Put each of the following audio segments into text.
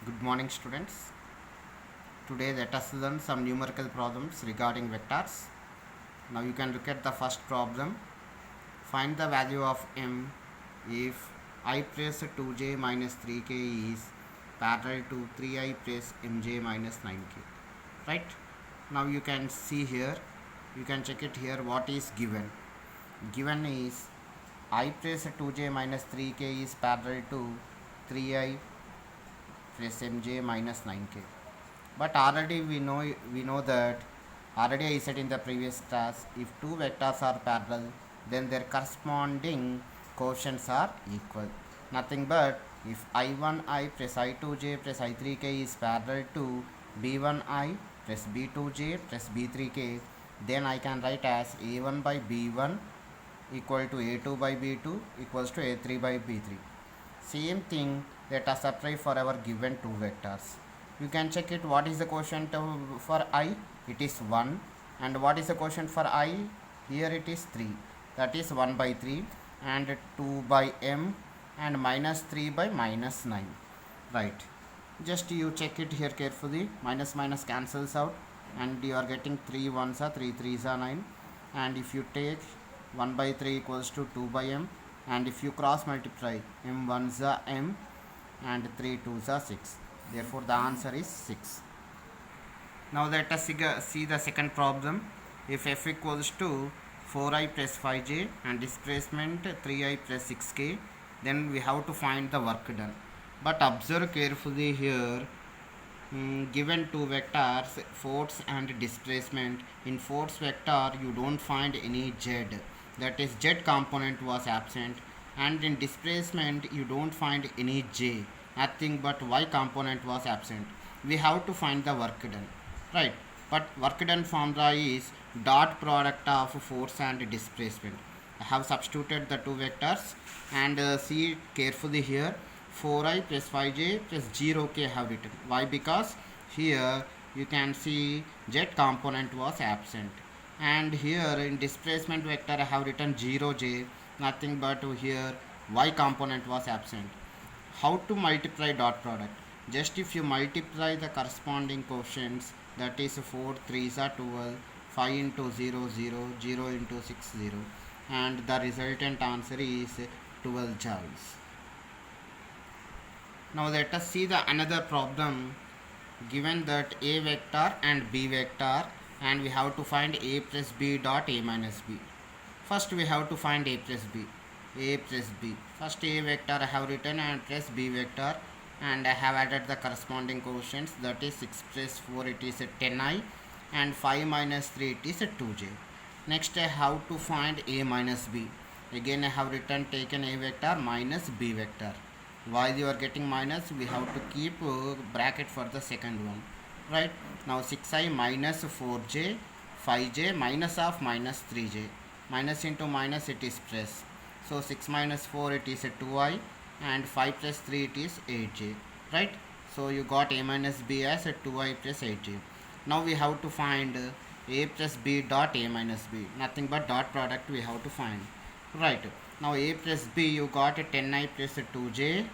Good morning, students. Today let us learn some numerical problems regarding vectors. Now you can look at the first problem. Find the value of m if I plus 2j minus 3k is parallel to 3I plus mj minus 9k. Right? Now you can see here, you can check it here what is given. Given is I plus 2j minus 3k is parallel to 3I plus mj minus 9k. But already we know that already I said in the previous class, if two vectors are parallel, then their corresponding quotients are equal. Nothing but if I1i plus I2j plus I3k is parallel to B1i plus B2j plus B3k, then I can write as A1 by B1 equal to A2 by B2 equals to A3 by B3. Same thing, let us apply for our given two vectors. You can check it, what is the quotient for I? It is 1. And what is the quotient for I? Here it is 3. That is 1 by 3 and 2 by m and minus 3 by minus 9. Right. Just you check it here carefully. Minus minus cancels out and you are getting 3 ones are 3 3s are 9. And if you take 1 by 3 equals to 2 by m, and if you cross multiply, m 1s are m and 3 2s are 6. Therefore the answer is 6. Now let us see the second problem. If f equals to 4i plus 5j and displacement 3i plus 6k, then we have to find the work done. But observe carefully here, given two vectors, force and displacement. In force vector you don't find any z, that is z component was absent, and in displacement you don't find any j, nothing but y component was absent. We have to find the work done, right? But work done formula is dot product of force and displacement. I have substituted the two vectors and see carefully here, 4i plus 5j plus 0k I have written. Why? Because here you can see z component was absent, and here in displacement vector I have written 0j, nothing but here y component was absent. How to multiply dot product? Just if you multiply the corresponding quotients, that is 4 3s are 12, 5 into 0 0, 0 into 6 0, and the resultant answer is 12 joules. Now let us see the another problem. Given that a vector and b vector, and we have to find a plus b dot a minus b. First we have to find a plus b. A plus b. First a vector I have written and plus b vector, and I have added the corresponding quotients, that is 6 plus 4 it is a 10i and 5 minus 3 it is a 2j. Next I have to find a minus b. Again I have written taken a vector minus b vector. While you are getting minus, we have to keep bracket for the second one, right? Now 6i minus 4j, 5j minus of minus 3j. Minus into minus it is plus. So 6 minus 4 it is a 2i and 5 plus 3 it is 8j, right? So you got a minus b as a 2i plus 8j. Now we have to find a plus b dot a minus b. Nothing but dot product we have to find, right? Now a plus b you got a 10i plus a 2j,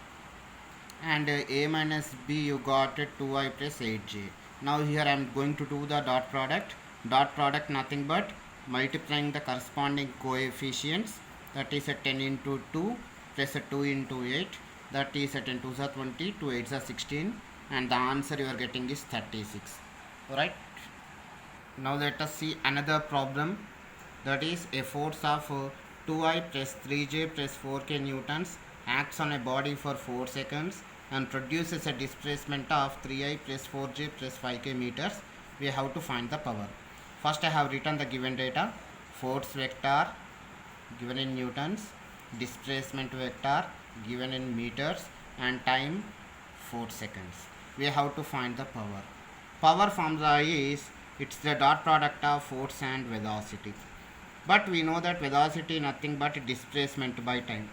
and a minus b you got a 2i plus 8j. Now here I am going to do the dot product. Dot product nothing but multiplying the corresponding coefficients, that is a 10 into 2 plus a 2 into 8, that is a 10 2s are 20, 2 8s are 16, and the answer you are getting is 36. Alright. Now let us see another problem, that is a force of 2i plus 3j plus 4k newtons acts on a body for 4 seconds and produces a displacement of 3i plus 4j plus 5k meters. We have to find the power. First I have written the given data, force vector given in newtons, displacement vector given in meters, and time 4 seconds. We have to find the power. Power formula is, it's the dot product of force and velocity. But we know that velocity nothing but displacement by time.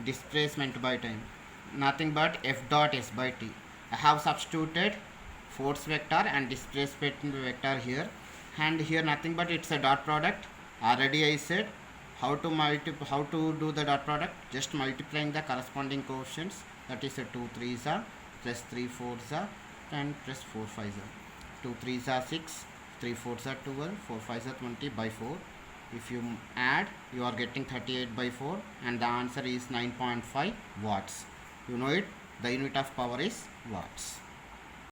Displacement by time. Nothing but f dot s by t. I have substituted force vector and displacement vector here. And here nothing but it's a dot product. Already I said how to do the dot product. Just multiplying the corresponding coefficients, that is a 2 3s are plus 3 4s are 10 plus 4 5s are 2 3s are 6, 3 4s are 12, 4 5s are 20 by 4. If you add, you are getting 38 by 4, and the answer is 9.5 watts. You know it, the unit of power is watts.